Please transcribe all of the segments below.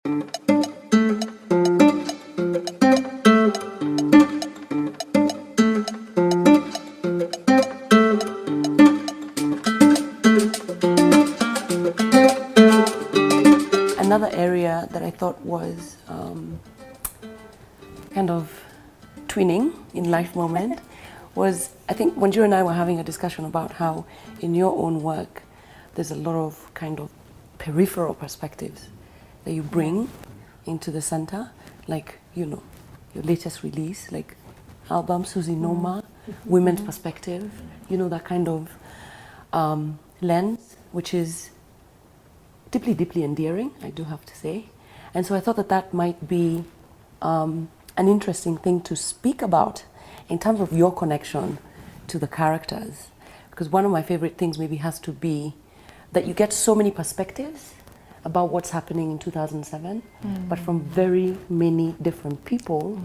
Another area that I thought was kind of twinning in life moment was, I think when you and I were having a discussion about how in your own work there's a lot of kind of peripheral perspectives that you bring into the center, like, you know, your latest release, like album Susie Noma, women's perspective, you know, that kind of lens, which is deeply, deeply endearing, I do have to say. And so I thought that that might be an interesting thing to speak about in terms of your connection to the characters. Because one of my favorite things maybe has to be that you get so many perspectives about what's happening in 2007, but from very many different people.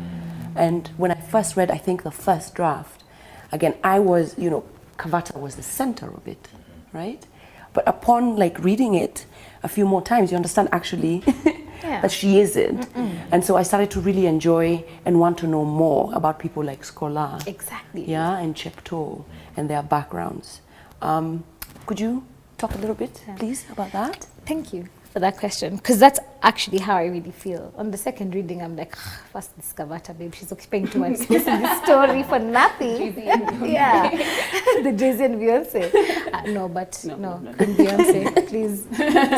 And when I first read, I think the first draft, again, I was, you know, Kavata was the center of it, right? But upon like reading it a few more times, you understand actually that she isn't. And so I started to really enjoy and want to know more about people like Scholar. Exactly. Yeah, and Chepto and their backgrounds. Could you talk a little bit, please, about that? Thank you for that question, because that's actually how I really feel. On the second reading, I'm like, first this Kavata babe, she's occupying too much space in this story for nothing. Yeah, the Jay-Z and Beyonce. No, Queen Beyonce, please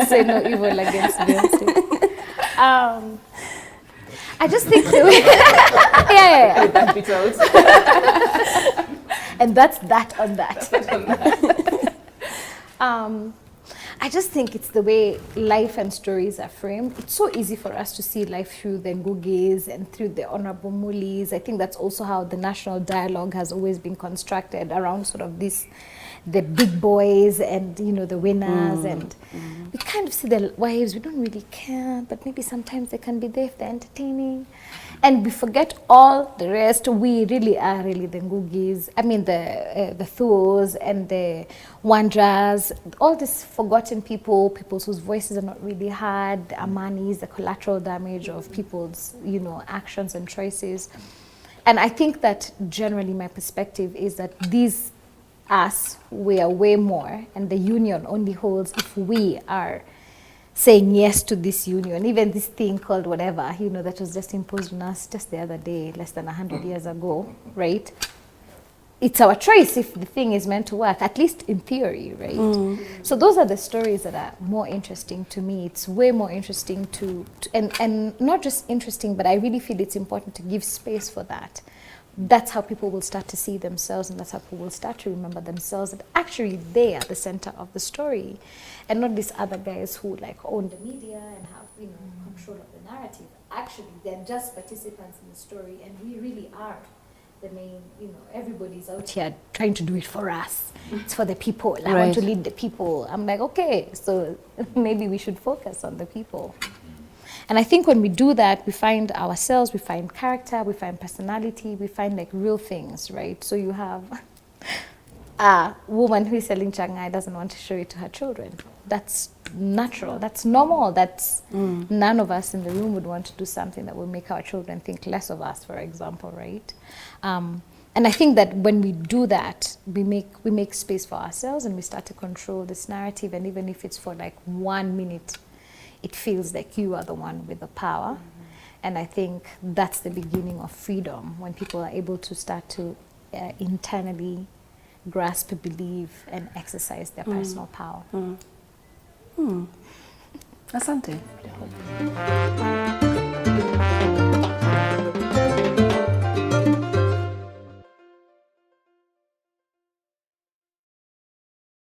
say no evil against Beyonce. I just think the way, yeah. That bit out. And that's that on that. I just think it's the way life and stories are framed. It's so easy for us to see life through the Ngugis and through the Honorable Mulis. I think that's also how the national dialogue has always been constructed around sort of this, the big boys and, you know, the winners. And we kind of see the wives, we don't really care, but maybe sometimes they can be there if they're entertaining. And we forget all the rest. We really are the Ngugis. I mean, the Thuos and the Wandras, all these forgotten people, whose voices are not really heard, the Amanis, the collateral damage of people's, you know, actions and choices. And I think that generally my perspective is that these us, we are way more, and the union only holds if we are saying yes to this union, even this thing called whatever, you know, that was just imposed on us just the other day, less than 100 years ago, right? It's our choice if the thing is meant to work, at least in theory, right? So those are the stories that are more interesting to me. It's way more interesting and not just interesting, but I really feel it's important to give space for that. That's how people will start to see themselves, and that's how people will start to remember themselves, that actually they are the center of the story, and not these other guys who like own the media and have, you know, control of the narrative. Actually, they're just participants in the story, and we really are the main, you know, everybody's out here trying to do it for us. It's for the people. I want to lead the people. I'm like, okay, so maybe we should focus on the people. And I think when we do that, we find ourselves, we find character, we find personality, we find like real things, right? So you have a woman who is selling changai doesn't want to show it to her children. That's natural, that's normal, that's none of us in the room would want to do something that will make our children think less of us, for example, right? And I think that when we do that, we make space for ourselves and we start to control this narrative, and even if it's for like 1 minute, it feels like you are the one with the power. And I think that's the beginning of freedom, when people are able to start to internally grasp, believe, and exercise their personal power. Asante.